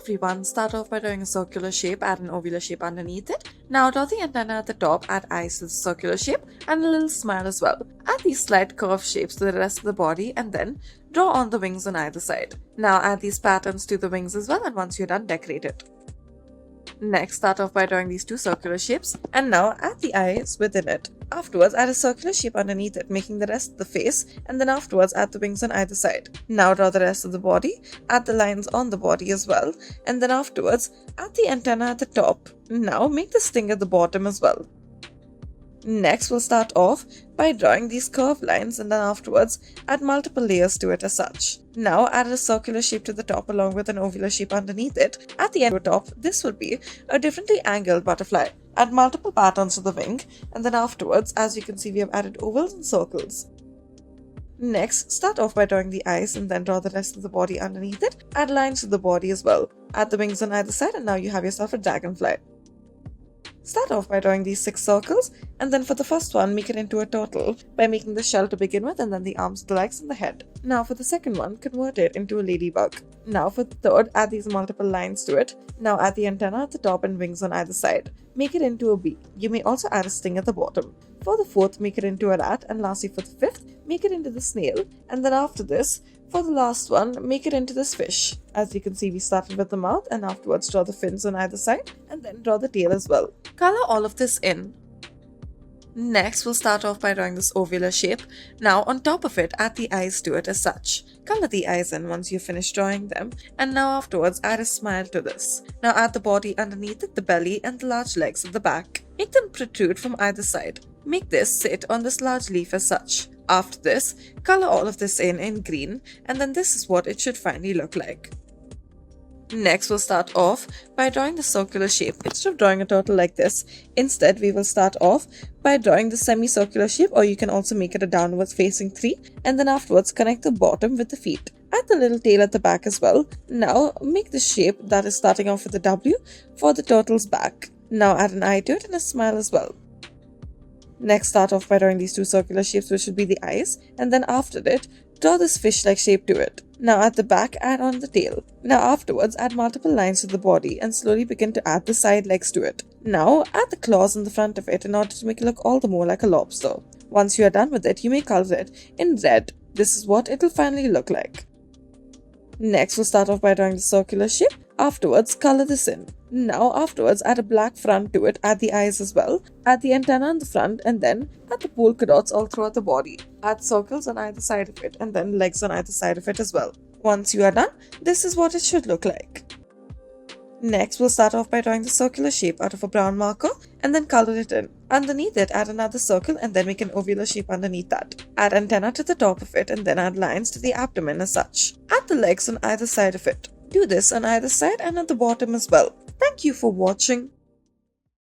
everyone, start off by drawing a circular shape, add an ovular shape underneath it. Now draw the antenna at the top, add eyes to the circular shape and a little smile as well. Add these slight curved shapes to the rest of the body and then draw on the wings on either side. Now add these patterns to the wings as well, and once you're done, decorate it. Next, start off by drawing these two circular shapes and now add the eyes within it. Afterwards, add a circular shape underneath it, making the rest of the face, and then afterwards add the wings on either side. Now draw the rest of the body, add the lines on the body as well, and then afterwards add the antenna at the top. Now make the sting at the bottom as well. Next, we'll start off by drawing these curved lines and then afterwards add multiple layers to it as such. Now add a circular shape to the top along with an ovular shape underneath it. At the end of the top, this will be a differently angled butterfly. Add multiple patterns to the wing, and then afterwards, as you can see, we have added ovals and circles. Next, start off by drawing the eyes and then draw the rest of the body underneath it. Add lines to the body as well. Add the wings on either side and now you have yourself a dragonfly. Start off by drawing these 6 circles, and then for the first one, make it into a turtle by making the shell to begin with and then the arms, the legs and the head. Now for the second one, convert it into a ladybug. Now for the third, add these multiple lines to it. Now add the antenna at the top and wings on either side. Make it into a bee. You may also add a sting at the bottom. For the fourth, make it into a rat, and lastly for the fifth, make it into the snail, and then after this, for the last one, make it into this fish. As you can see, we started with the mouth and afterwards draw the fins on either side and then draw the tail as well. Color all of this in. Next, we'll start off by drawing this ovular shape. Now on top of it, add the eyes to it as such. Color the eyes in once you finish drawing them, and now afterwards add a smile to this. Now add the body underneath it, the belly and the large legs at the back. Make them protrude from either side. Make this sit on this large leaf as such. After this, color all of this in green, and then this is what it should finally look like. Next, we'll start off by drawing the circular shape. Instead of drawing a turtle like this, instead we will start off by drawing the semicircular shape, or you can also make it a downwards facing 3, and then afterwards connect the bottom with the feet. Add the little tail at the back as well. Now make the shape that is starting off with a W for the turtle's back. Now add an eye to it and a smile as well. Next, start off by drawing these 2 circular shapes, which should be the eyes, and then after it, draw this fish-like shape to it. Now at the back, add on the tail. Now afterwards, add multiple lines to the body and slowly begin to add the side legs to it. Now add the claws in the front of it in order to make it look all the more like a lobster. Once you are done with it, you may color it in red. This is what it will finally look like. Next, we'll start off by drawing the circular shape. Afterwards, color this in. Now afterwards, add a black front to it, add the eyes as well, add the antenna on the front, and then add the polka dots all throughout the body. Add circles on either side of it and then legs on either side of it as well. Once you are done, this is what it should look like. Next, we'll start off by drawing the circular shape out of a brown marker and then color it in. Underneath it, add another circle and then make an ovular shape underneath that. Add antenna to the top of it and then add lines to the abdomen as such. Add the legs on either side of it. Do this on either side and at the bottom as well. Thank you for watching.